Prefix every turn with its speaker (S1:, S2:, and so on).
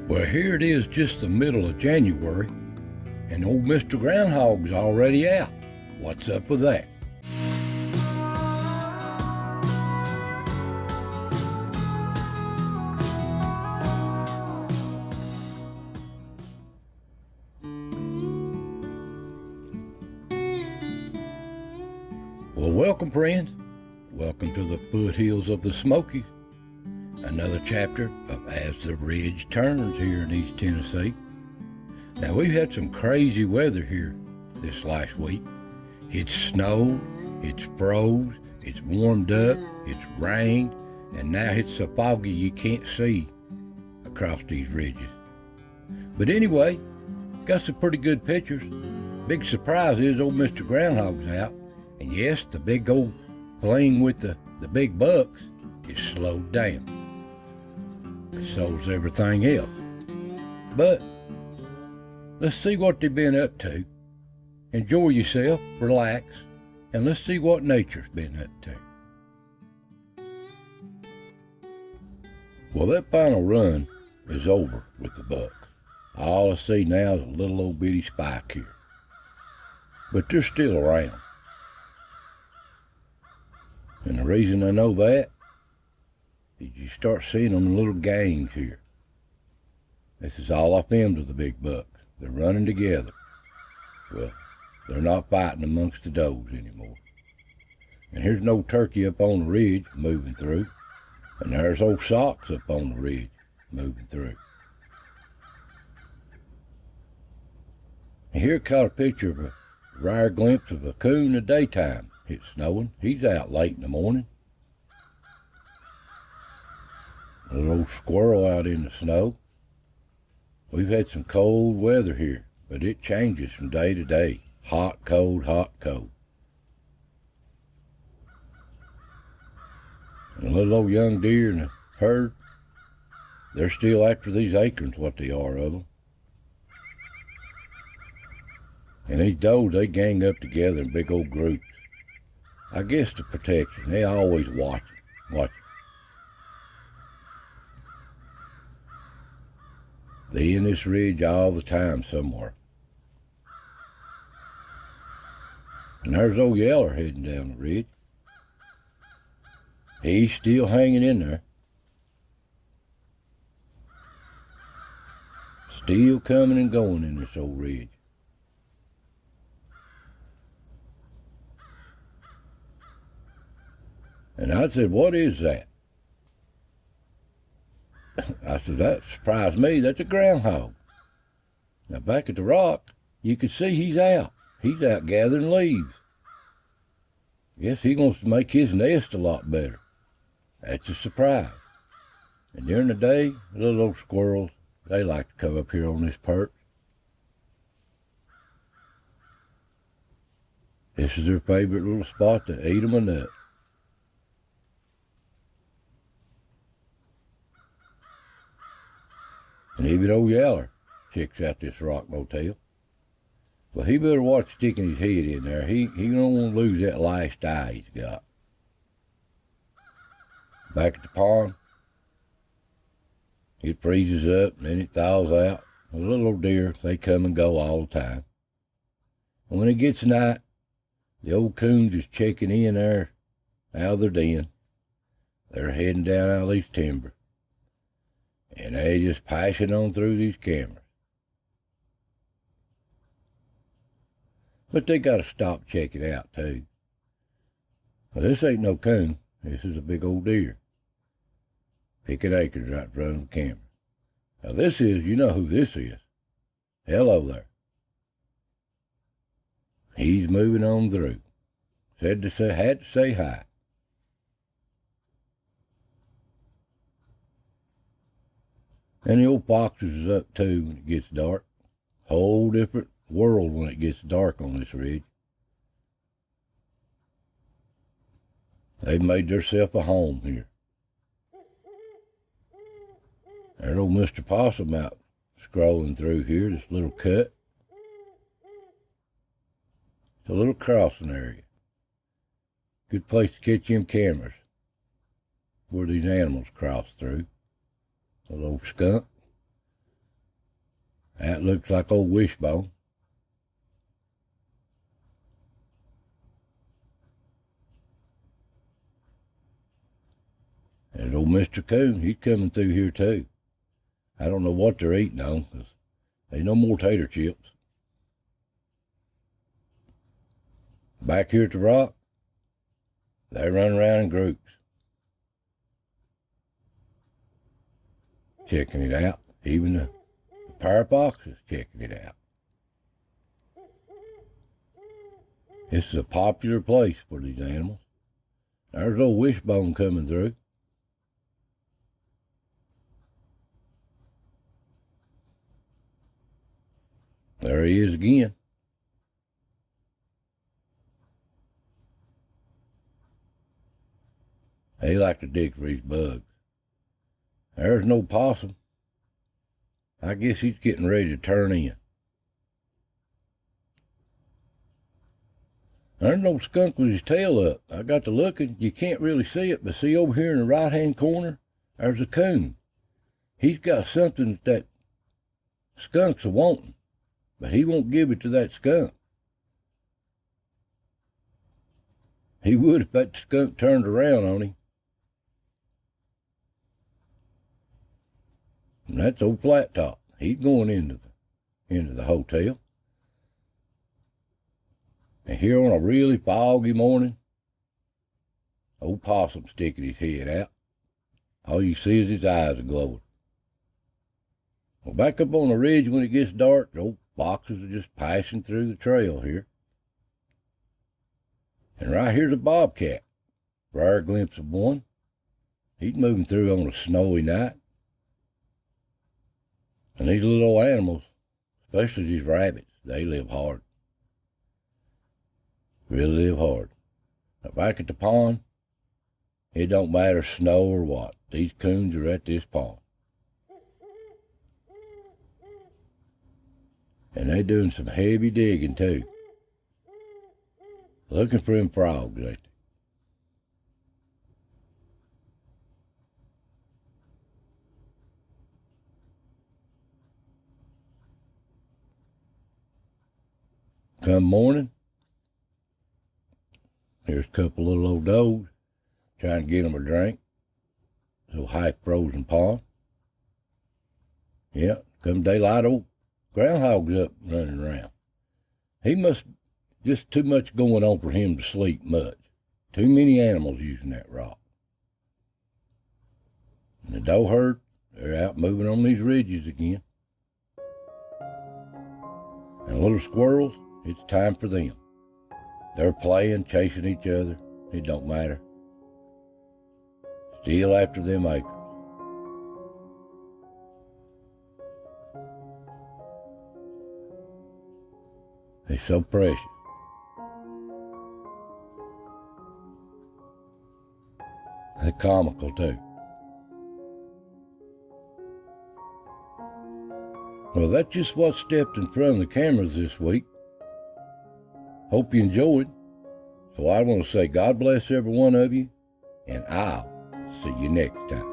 S1: Well, here it is, just the middle of January, and old Mr. Groundhog's already out. What's up with that? Well, welcome, friends. Welcome to the foothills of the Smoky. Another chapter of As the Ridge Turns here in East Tennessee. Now, we've had some crazy weather here this last week. It's snowed, it's froze, it's warmed up, it's rained, and now it's so foggy you can't see across these ridges. But anyway, got some pretty good pictures. Big surprise is old Mr. Groundhog's out. And yes, the big old fling with the big bucks is slowed down. So's everything else. But let's see what they've been up to. Enjoy yourself, relax, and let's see what nature's been up to. Well, that final run is over with the bucks. All I see now is a little old bitty spike here. But they're still around. And the reason I know that is you start seeing them in little gangs here. This is all I filmed of the big bucks. They're running together. Well, they're not fighting amongst the does anymore. And here's no turkey up on the ridge moving through. And there's old socks up on the ridge moving through. And here caught a picture of a rare glimpse of a coon in the daytime. It's snowing. He's out late in the morning. A little old squirrel out in the snow. We've had some cold weather here, but it changes from day to day. Hot, cold, hot, cold. And a little old young deer in the herd, they're still after these acorns, what they are of them. And these does, they gang up together in big old groups. I guess the protection, they always watch. They in this ridge all the time somewhere. And there's old Yeller heading down the ridge. He's still hanging in there. Still coming and going in this old ridge. And I said, what is that? I said, that surprised me. That's a groundhog. Now back at the rock, you can see he's out. He's out gathering leaves. Guess he wants to make his nest a lot better. That's a surprise. And during the day, little old squirrels, they like to come up here on this perch. This is their favorite little spot to eat them a nut. And even old Yeller checks out this rock motel. Well, he better watch sticking his head in there. He don't want to lose that last eye he's got. Back at the pond, it freezes up and then it thaws out. The little old deer, they come and go all the time. And when it gets night, the old coons is checking in there out of their den. They're heading down out of these timber. And they just passing on through these cameras. But they got to stop checking out too. Well, this ain't no coon. This is a big old deer. Picking acres right in front of the camera. Now this is, you know who this is. Hello there. He's moving on through. Had to say hi. And the old foxes is up too when it gets dark. Whole different world when it gets dark on this ridge. They've made themselves a home here. There's old Mr. Possum out scrolling through here, this little cut. It's a little crossing area. Good place to catch them cameras where these animals cross through. A little skunk. That looks like old Wishbone. There's old Mr. Coon. He's coming through here too. I don't know what they're eating on, 'cause ain't no more tater chips. Back here at the rock, they run around in groups, checking it out. Even the pair of foxes checking it out. This is a popular place for these animals. There's old Wishbone coming through. There he is again. They like to dig for these bugs. There's no possum. I guess he's getting ready to turn in. There's no skunk with his tail up. I got to looking. You can't really see it, but see over here in the right-hand corner, there's a coon. He's got something that skunk's a-wanting, but he won't give it to that skunk. He would if that skunk turned around on him. And that's old Flat Top. He's going into the hotel. And here on a really foggy morning, old Possum sticking his head out. All you see is his eyes are glowing. Well, back up on the ridge when it gets dark, the old foxes are just passing through the trail here. And right here's a bobcat. Rare glimpse of one. He's moving through on a snowy night. And these little animals, especially these rabbits, they live hard. Really live hard. Now back at the pond, it don't matter snow or what. These coons are at this pond. And they doing some heavy digging too. Looking for them frogs, ain't they? Come morning, here's a couple little old does trying to get them a drink. So half-frozen pond. Yeah, come daylight, old groundhog's up running around. He must just too much going on for him to sleep much. Too many animals using that rock. And the doe herd, they're out moving on these ridges again. And little squirrels, it's time for them. They're playing, chasing each other. It don't matter. Still after them acres. They're so precious. They're comical too. Well, that's just what stepped in front of the cameras this week. Hope you enjoyed. So I want to say God bless every one of you, and I'll see you next time.